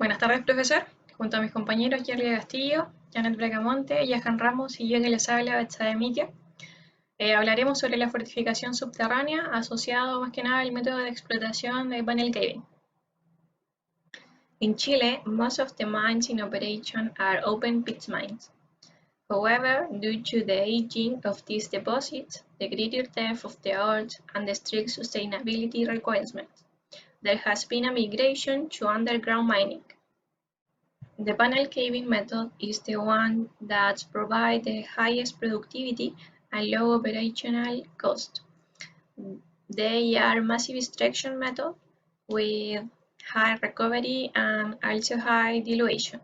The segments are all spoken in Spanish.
Buenas tardes, profesor. Junto a mis compañeros Yerlia Castillo, Janet Bracamonte, Yahan Ramos y yo que les habla, Betsabe Mitia, hablaremos sobre la fortificación subterránea asociado más que nada al método de explotación de panel caving. In Chile, most of the mines in operation are open pit mines. However, due to the aging of these deposits, the greater depth of the earth, and the strict sustainability requirements, there has been a migration to underground mining. The panel caving method is the one that provides the highest productivity and low operational cost. They are massive extraction method with high recovery and also high dilution.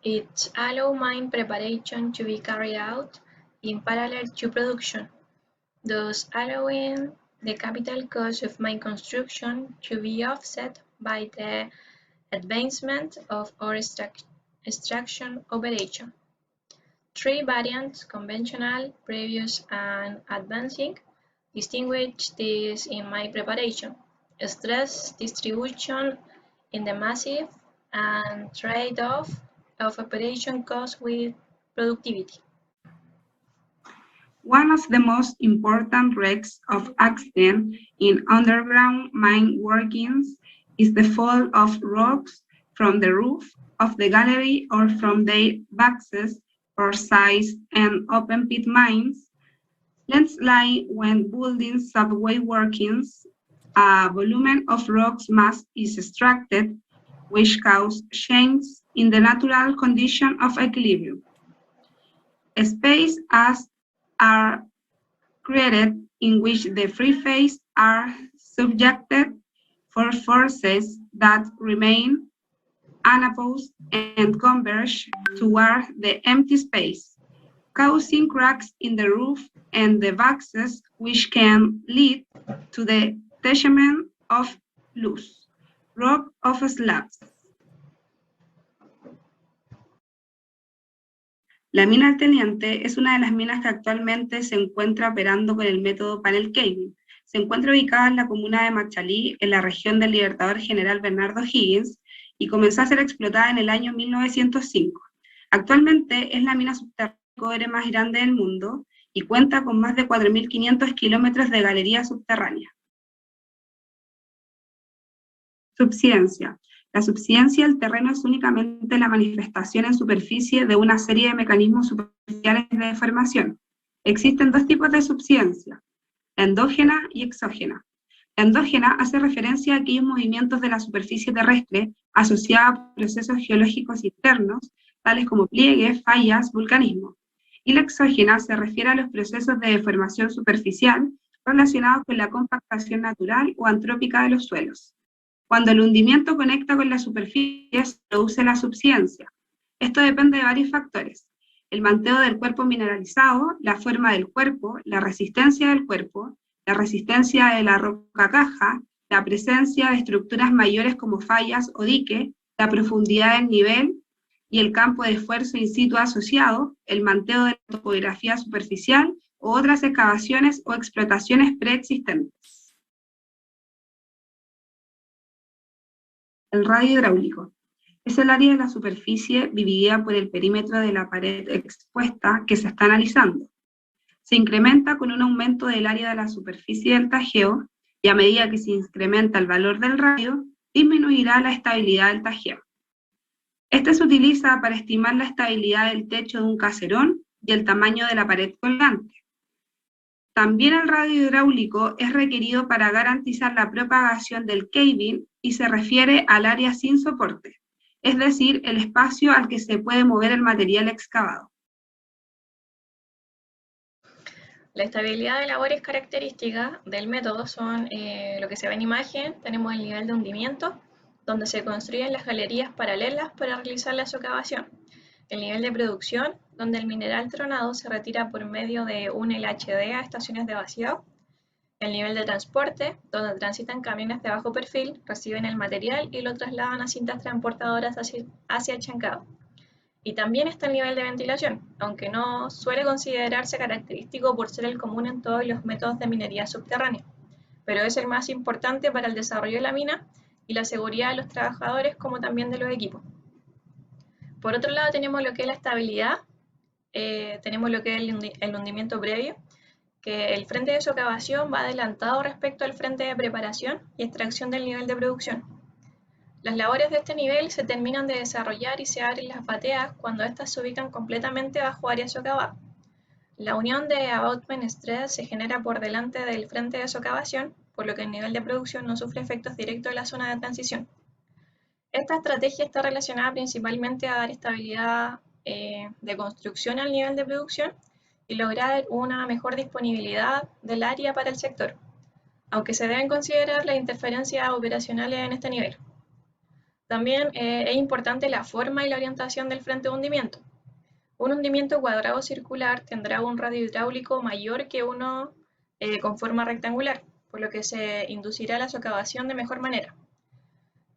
It allows mine preparation to be carried out in parallel to production, thus allowing the capital cost of mine construction to be offset by the advancement of our extraction operation. Three variants, conventional, previous, and advancing, distinguish this in my preparation. Stress distribution in the massive and trade-off of operation cost with productivity. One of the most important risks of accident in underground mine workings is the fall of rocks from the roof of the gallery or from their bases or sides and open pit mines. Landslide when building subway workings, a volume of rocks mass is extracted, which cause changes in the natural condition of equilibrium. Space as are created in which the free phase are subjected for forces that remain unopposed and converge toward the empty space, causing cracks in the roof and the bases, which can lead to the detachment of loose rock of slabs. La mina El Teniente es una de las minas que actualmente se encuentra operando con el método panel caving. Se encuentra ubicada en la comuna de Machalí, en la región del Libertador General Bernardo Higgins, y comenzó a ser explotada en el año 1905. Actualmente es la mina subterránea de cobre más grande del mundo y cuenta con más de 4.500 kilómetros de galería subterránea. Subsidencia. La subsidencia del terreno es únicamente la manifestación en superficie de una serie de mecanismos superficiales de deformación. Existen dos tipos de subsidencia, la endógena y exógena. La endógena hace referencia a aquellos movimientos de la superficie terrestre asociados a procesos geológicos internos, tales como pliegues, fallas, vulcanismo. Y la exógena se refiere a los procesos de deformación superficial relacionados con la compactación natural o antrópica de los suelos. Cuando el hundimiento conecta con la superficie, se produce la subsidencia. Esto depende de varios factores: el manteo del cuerpo mineralizado, la forma del cuerpo, la resistencia del cuerpo, la resistencia de la roca caja, la presencia de estructuras mayores como fallas o dique, la profundidad del nivel y el campo de esfuerzo in situ asociado, el manteo de la topografía superficial u otras excavaciones o explotaciones preexistentes. El radio hidráulico es el área de la superficie dividida por el perímetro de la pared expuesta que se está analizando. Se incrementa con un aumento del área de la superficie del tajeo, y a medida que se incrementa el valor del radio, disminuirá la estabilidad del tajeo. Este se utiliza para estimar la estabilidad del techo de un caserón y el tamaño de la pared colgante. También el radio hidráulico es requerido para garantizar la propagación del caving y se refiere al área sin soporte, es decir, el espacio al que se puede mover el material excavado. La estabilidad de labores características del método son lo que se ve en imagen. Tenemos el nivel de hundimiento, donde se construyen las galerías paralelas para realizar la socavación. El nivel de producción, donde el mineral tronado se retira por medio de un LHD a estaciones de vaciado. El nivel de transporte, donde transitan camiones de bajo perfil, reciben el material y lo trasladan a cintas transportadoras hacia Chancado. Y también está el nivel de ventilación, aunque no suele considerarse característico por ser el común en todos los métodos de minería subterránea, pero es el más importante para el desarrollo de la mina, y la seguridad de los trabajadores como también de los equipos. Por otro lado tenemos lo que es la estabilidad, tenemos lo que es el hundimiento previo, que el frente de socavación va adelantado respecto al frente de preparación y extracción del nivel de producción. Las labores de este nivel se terminan de desarrollar y se abren las bateas cuando éstas se ubican completamente bajo área socavada. La unión de abutment stress se genera por delante del frente de socavación, por lo que el nivel de producción no sufre efectos directos de la zona de transición. Esta estrategia está relacionada principalmente a dar estabilidad de construcción al nivel de producción y lograr una mejor disponibilidad del área para el sector, aunque se deben considerar las interferencias operacionales en este nivel. También es importante la forma y la orientación del frente de hundimiento. Un hundimiento cuadrado circular tendrá un radio hidráulico mayor que uno con forma rectangular, por lo que se inducirá la socavación de mejor manera.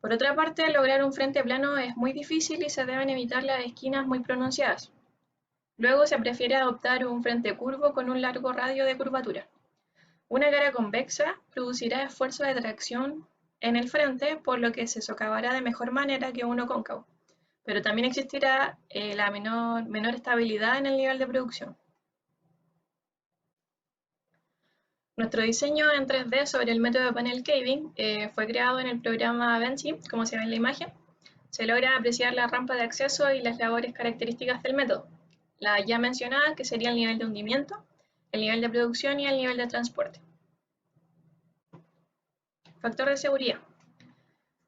Por otra parte, lograr un frente plano es muy difícil y se deben evitar las esquinas muy pronunciadas. Luego se prefiere adoptar un frente curvo con un largo radio de curvatura. Una cara convexa producirá esfuerzo de tracción en el frente, por lo que se socavará de mejor manera que uno cóncavo, pero también existirá la menor estabilidad en el nivel de producción. Nuestro diseño en 3D sobre el método de panel caving fue creado en el programa Vinci, como se ve en la imagen. Se logra apreciar la rampa de acceso y las labores características del método. Las ya mencionadas, que sería el nivel de hundimiento, el nivel de producción y el nivel de transporte. Factor de seguridad.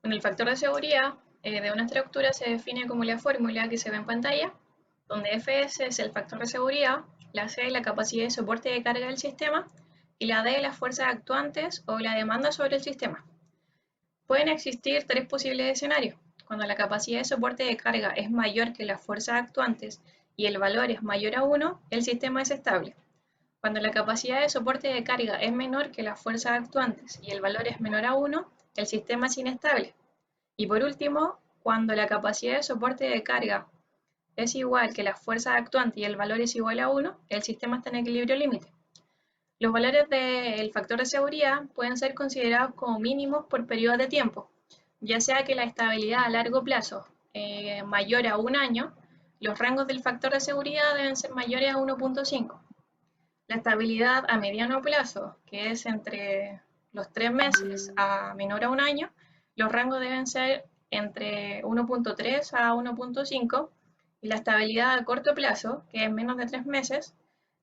En el factor de seguridad de una estructura se define como la fórmula que se ve en pantalla, donde Fs es el factor de seguridad, la C es la capacidad de soporte de carga del sistema, y la D las fuerzas actuantes o la demanda sobre el sistema. Pueden existir tres posibles escenarios. Cuando la capacidad de soporte de carga es mayor que las fuerzas actuantes y el valor es mayor a 1, el sistema es estable. Cuando la capacidad de soporte de carga es menor que las fuerzas actuantes y el valor es menor a 1, el sistema es inestable. Y por último, cuando la capacidad de soporte de carga es igual que las fuerzas actuantes y el valor es igual a 1, el sistema está en equilibrio límite. Los valores del factor de seguridad pueden ser considerados como mínimos por periodos de tiempo, ya sea que la estabilidad a largo plazo mayor a 1 año, los rangos del factor de seguridad deben ser mayores a 1.5. La estabilidad a mediano plazo, que es entre los 3 meses a menor a 1 año, los rangos deben ser entre 1.3 a 1.5, y la estabilidad a corto plazo, que es menos de 3 meses,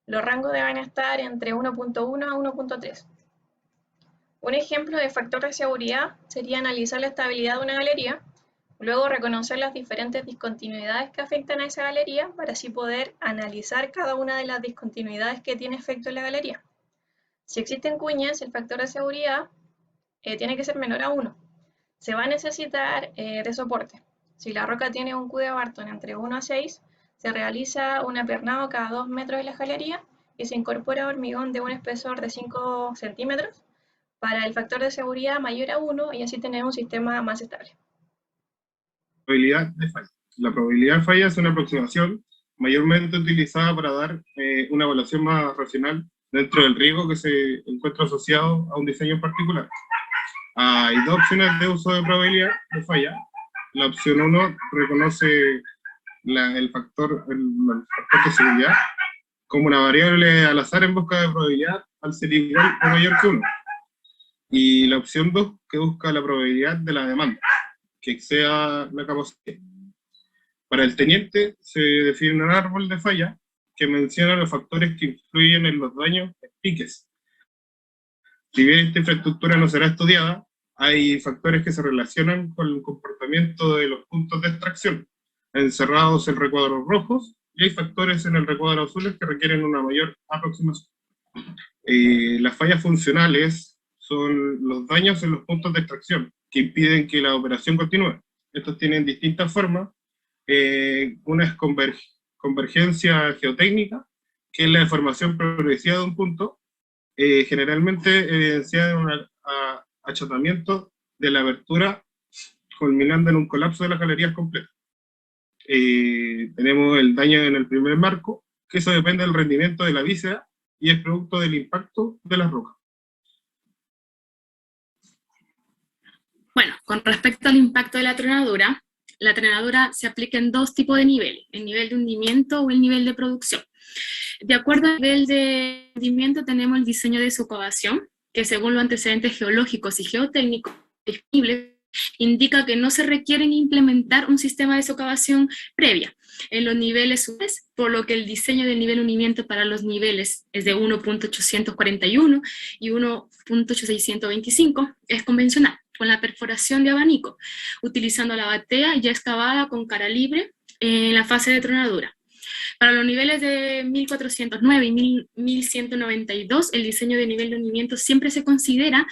los rangos deben estar entre 1.1 a 1.3. Un ejemplo de factor de seguridad sería analizar la estabilidad de una galería, luego reconocer las diferentes discontinuidades que afectan a esa galería para así poder analizar cada una de las discontinuidades que tiene efecto en la galería. Si existen cuñas, el factor de seguridad tiene que ser menor a 1. Se va a necesitar de soporte. Si la roca tiene un Q de Barton entre 1 a 6, se realiza un apernado cada 2 metros de la galería y se incorpora hormigón de un espesor de 5 centímetros para el factor de seguridad mayor a 1 y así tener un sistema más estable. Probabilidad de falla. La probabilidad de falla es una aproximación mayormente utilizada para dar una evaluación más racional dentro del riesgo que se encuentra asociado a un diseño en particular. Hay dos opciones de uso de probabilidad de falla. La opción 1 reconoce el factor de seguridad como una variable al azar en busca de probabilidad al ser igual o mayor que 1. Y la opción 2 que busca la probabilidad de la demanda, que exceda la capacidad. Para el teniente se define un árbol de falla que menciona los factores que influyen en los daños en piques. Si bien esta infraestructura no será estudiada, hay factores que se relacionan con el comportamiento de los puntos de extracción, encerrados en recuadros rojos, y hay factores en el recuadro azules que requieren una mayor aproximación. Las fallas funcionales son los daños en los puntos de extracción, que impiden que la operación continúe. Estos tienen distintas formas. Una es convergencia geotécnica, que es la deformación progresiva de un punto, generalmente evidenciada en un achatamiento de la abertura, culminando en un colapso de las galerías completas. Tenemos el daño en el primer marco, que eso depende del rendimiento de la víscera y es producto del impacto de las rocas. Bueno, Con respecto al impacto de la tronadura se aplica en dos tipos de niveles, el nivel de hundimiento o el nivel de producción. De acuerdo al nivel de hundimiento tenemos el diseño de socavación, que según los antecedentes geológicos y geotécnicos disponibles, indica que no se requiere implementar un sistema de socavación previa en los niveles superiores, por lo que el diseño del nivel de hundimiento para los niveles es de 1.841 y 1.8625, es convencional, con la perforación de abanico, utilizando la batea ya excavada con cara libre en la fase de tronadura. Para los niveles de 1409 y 1192, el diseño de nivel de hundimiento siempre se considera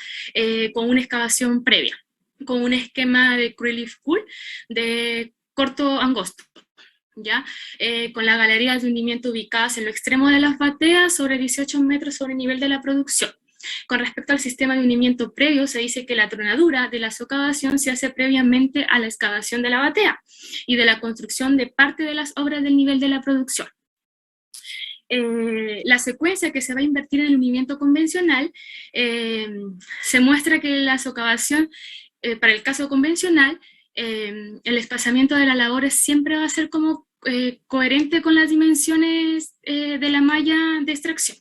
con una excavación previa, con un esquema de Cruyff Cool de corto angosto, ¿ya? Con las galerías de hundimiento ubicadas en lo extremo de las bateas sobre 18 metros sobre el nivel de la producción. Con respecto al sistema de hundimiento previo, se dice que la tronadura de la socavación se hace previamente a la excavación de la batea y de la construcción de parte de las obras del nivel de la producción. La secuencia que se va a invertir en el hundimiento convencional, se muestra que la socavación, para el caso convencional, el espaciamiento de las labores siempre va a ser como coherente con las dimensiones de la malla de extracción.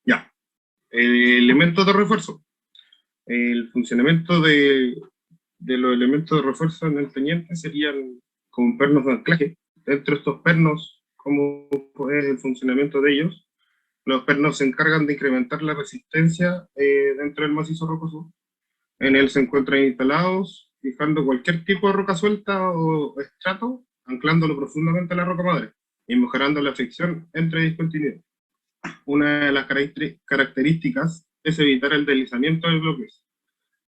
Ya. Elementos de refuerzo. El funcionamiento de los elementos de refuerzo en el teniente serían como pernos de anclaje. Dentro de estos pernos, ¿cómo es el funcionamiento de ellos? Los pernos se encargan de incrementar la resistencia dentro del macizo rocoso. En él se encuentran instalados, fijando cualquier tipo de roca suelta o estrato, anclándolo profundamente a la roca madre y mejorando la fricción entre discontinuidades. Una de las características es evitar el deslizamiento de bloques,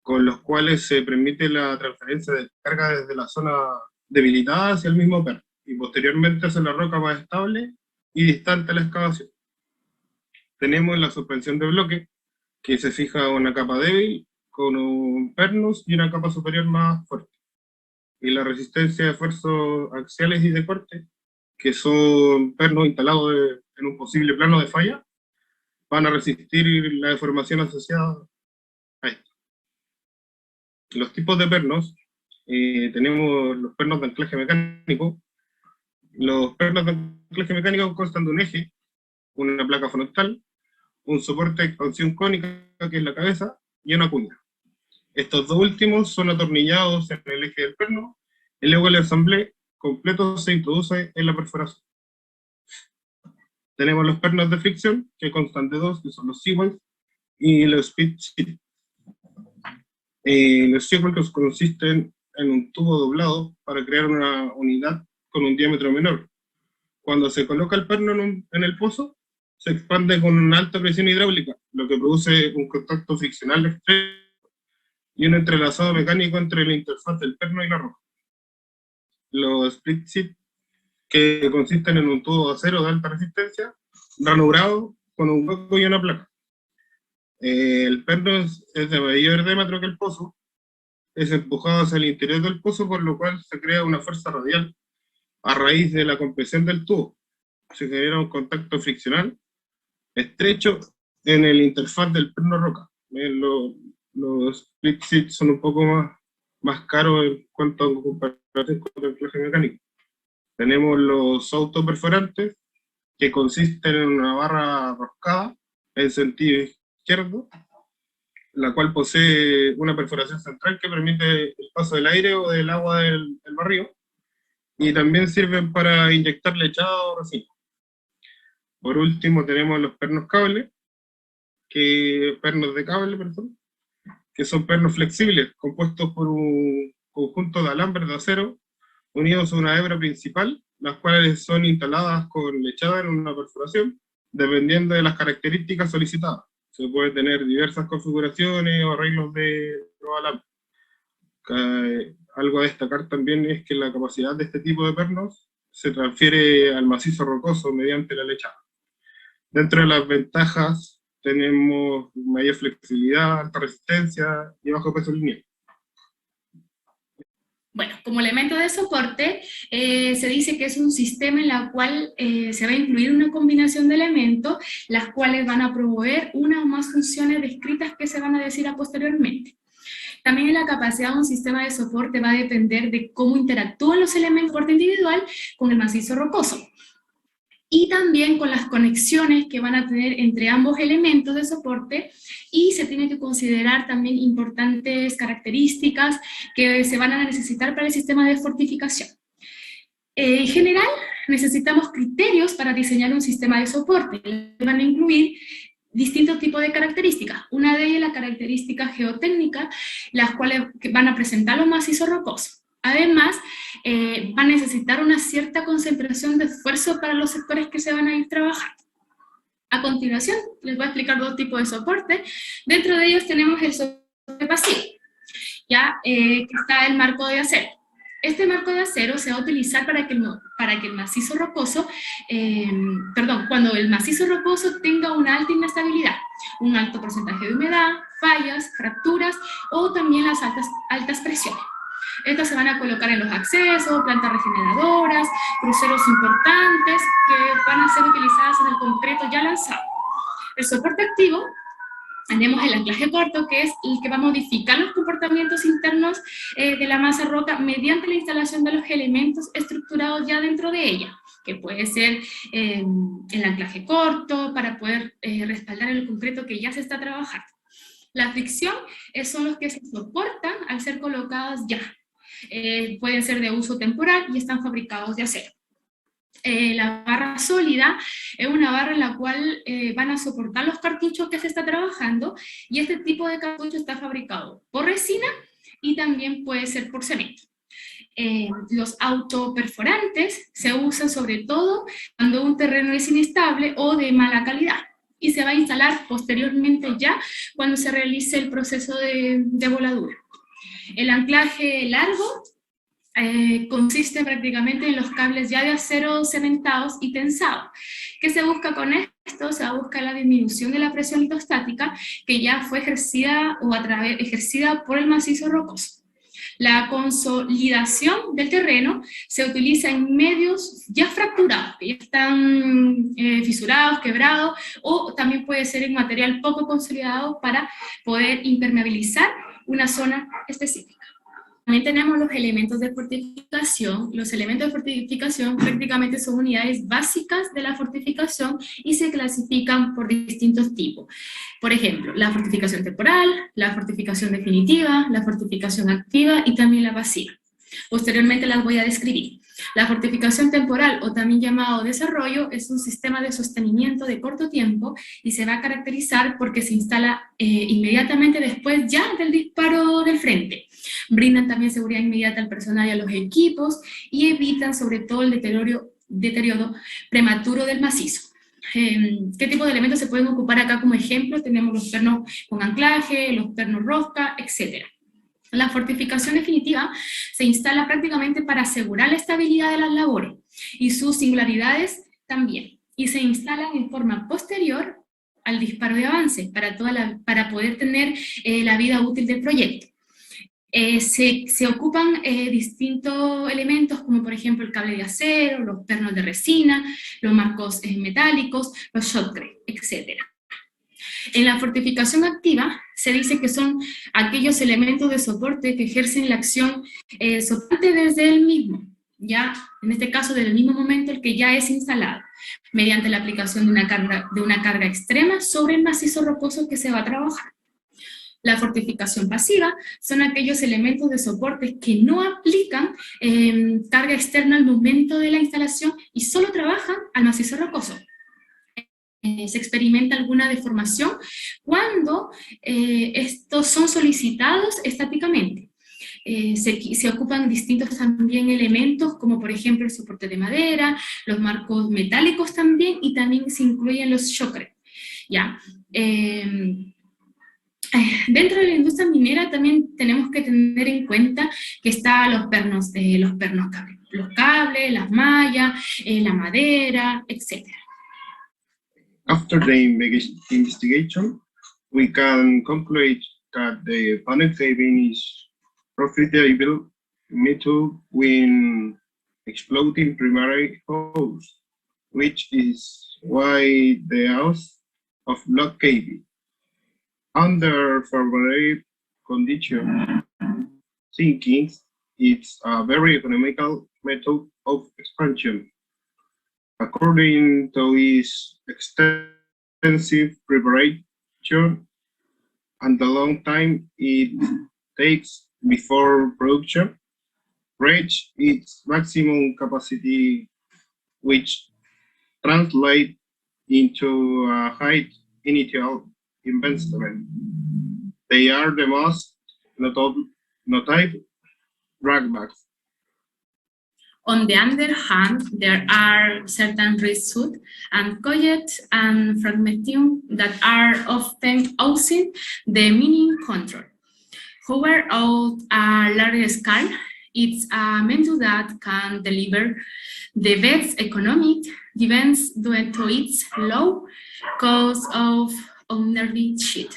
con los cuales se permite la transferencia de carga desde la zona debilitada hacia el mismo perno, y posteriormente hacia la roca más estable y distante a la excavación. Tenemos la suspensión de bloque, que se fija una capa débil con pernos y una capa superior más fuerte. Y la resistencia de esfuerzos axiales y de corte, que son pernos instalados en un posible plano de falla, van a resistir la deformación asociada a esto. Los tipos de pernos, tenemos los pernos de anclaje mecánico. Los pernos de anclaje mecánico constan de un eje, una placa frontal, un soporte de expansión cónica, que es la cabeza, y una cuña. Estos dos últimos son atornillados en el eje del perno, y luego el ensamble completo se introduce en la perforación. Tenemos los pernos de fricción, que constan de dos, que son los seawalls, y los split sheet. Los seawalls consisten en un tubo doblado para crear una unidad con un diámetro menor. Cuando se coloca el perno en el pozo, se expande con una alta presión hidráulica, lo que produce un contacto friccional extremo y un entrelazado mecánico entre la interfaz del perno y la roca. Los split sheet, que consisten en un tubo de acero de alta resistencia, ranurado con un hueco y una placa. El perno es de mayor diámetro que el pozo, es empujado hacia el interior del pozo, por lo cual se crea una fuerza radial a raíz de la compresión del tubo. Se genera un contacto friccional estrecho en el interfaz del perno roca. Los split sheet son un poco más caros en cuanto a comparación con el anclaje mecánico. Tenemos los autoperforantes, que consisten en una barra roscada en sentido izquierdo, la cual posee una perforación central que permite el paso del aire o del agua del barrido, y también sirven para inyectar lechado o resina. Por último tenemos los pernos de cable, que son pernos flexibles, compuestos por un conjunto de alambres de acero unidos a una hebra principal, las cuales son instaladas con lechada en una perforación, dependiendo de las características solicitadas. Se puede tener diversas configuraciones o arreglos de los alambres. Algo a destacar también es que la capacidad de este tipo de pernos se transfiere al macizo rocoso mediante la lechada. Dentro de las ventajas tenemos mayor flexibilidad, alta resistencia y bajo peso lineal. Bueno, como elemento de soporte, se dice que es un sistema en el cual se va a incluir una combinación de elementos, las cuales van a promover una o más funciones descritas que se van a decir posteriormente. También la capacidad de un sistema de soporte va a depender de cómo interactúan los elementos de soporte individual con el macizo rocoso. Y también con las conexiones que van a tener entre ambos elementos de soporte, y se tienen que considerar también importantes características que se van a necesitar para el sistema de fortificación. En general, necesitamos criterios para diseñar un sistema de soporte. Van a incluir distintos tipos de características. Una de ellas es la característica geotécnica, las cuales van a presentar los macizos rocosos. Además, va a necesitar una cierta concentración de esfuerzo para los sectores que se van a ir trabajando. A continuación, les voy a explicar dos tipos de soporte. Dentro de ellos tenemos el soporte pasivo, ya que está el marco de acero. Este marco de acero se va a utilizar para que el macizo rocoso, cuando el macizo rocoso tenga una alta inestabilidad, un alto porcentaje de humedad, fallas, fracturas o también las altas presiones. Estas se van a colocar en los accesos, plantas regeneradoras, cruceros importantes que van a ser utilizadas en el concreto ya lanzado. El soporte activo, tenemos el anclaje corto, que es el que va a modificar los comportamientos internos de la masa roca mediante la instalación de los elementos estructurados ya dentro de ella, que puede ser el anclaje corto para poder respaldar el concreto que ya se está trabajando. La fricción son los que se soportan al ser colocados ya. Pueden ser de uso temporal y están fabricados de acero. La barra sólida es una barra en la cual van a soportar los cartuchos que se está trabajando, y este tipo de cartucho está fabricado por resina y también puede ser por cemento. Los autoperforantes se usan sobre todo cuando un terreno es inestable o de mala calidad, y se va a instalar posteriormente ya cuando se realice el proceso de voladura. El anclaje largo consiste prácticamente en los cables ya de acero cementados y tensados. ¿Qué se busca con esto? Se busca la disminución de la presión hidrostática que ya fue ejercida ejercida por el macizo rocoso. La consolidación del terreno se utiliza en medios ya fracturados, que ya están fisurados, quebrados, o también puede ser en material poco consolidado para poder impermeabilizar una zona específica. También tenemos los elementos de fortificación. Los elementos de fortificación prácticamente son unidades básicas de la fortificación y se clasifican por distintos tipos. Por ejemplo, la fortificación temporal, la fortificación definitiva, la fortificación activa y también la pasiva. Posteriormente las voy a describir. La fortificación temporal, o también llamado desarrollo, es un sistema de sostenimiento de corto tiempo y se va a caracterizar porque se instala inmediatamente después ya del disparo del frente. Brindan también seguridad inmediata al personal y a los equipos y evitan sobre todo el deterioro prematuro del macizo. ¿Qué tipo de elementos se pueden ocupar acá como ejemplo? Tenemos los pernos con anclaje, los pernos rosca, etc. La fortificación definitiva se instala prácticamente para asegurar la estabilidad de las labores y sus singularidades también, y se instalan en forma posterior al disparo de avance para poder tener la vida útil del proyecto. Se ocupan distintos elementos como por ejemplo el cable de acero, los pernos de resina, los marcos metálicos, los shotcrete, etc. En la fortificación activa se dice que son aquellos elementos de soporte que ejercen la acción soporte desde el mismo, ya en este caso desde el mismo momento el que ya es instalado, mediante la aplicación de una carga extrema sobre el macizo rocoso que se va a trabajar. La fortificación pasiva son aquellos elementos de soporte que no aplican carga externa al momento de la instalación y solo trabajan al macizo rocoso. Se experimenta alguna deformación cuando estos son solicitados estáticamente. Se ocupan distintos también elementos, como por ejemplo el soporte de madera, los marcos metálicos también, y también se incluyen los shotcrete, ¿ya? Dentro de la industria minera también tenemos que tener en cuenta que están los pernos cables, los cables, las mallas, la madera, etc. After the investigation, we can conclude that the panel caving is profitable method when exploding primary holes, which is why the use of log caving. Under favorable conditions, thinking it's a very economical method of expansion. According to its extensive preparation and the long time it takes before production reach its maximum capacity, which translate into a high initial investment. They are the most notable drawbacks. On the other hand, there are certain risks and coyote and fragmentation that are often outside the mining control. However, on a large scale, it's a method that can deliver the best economic dividends due to its low cost of ownership.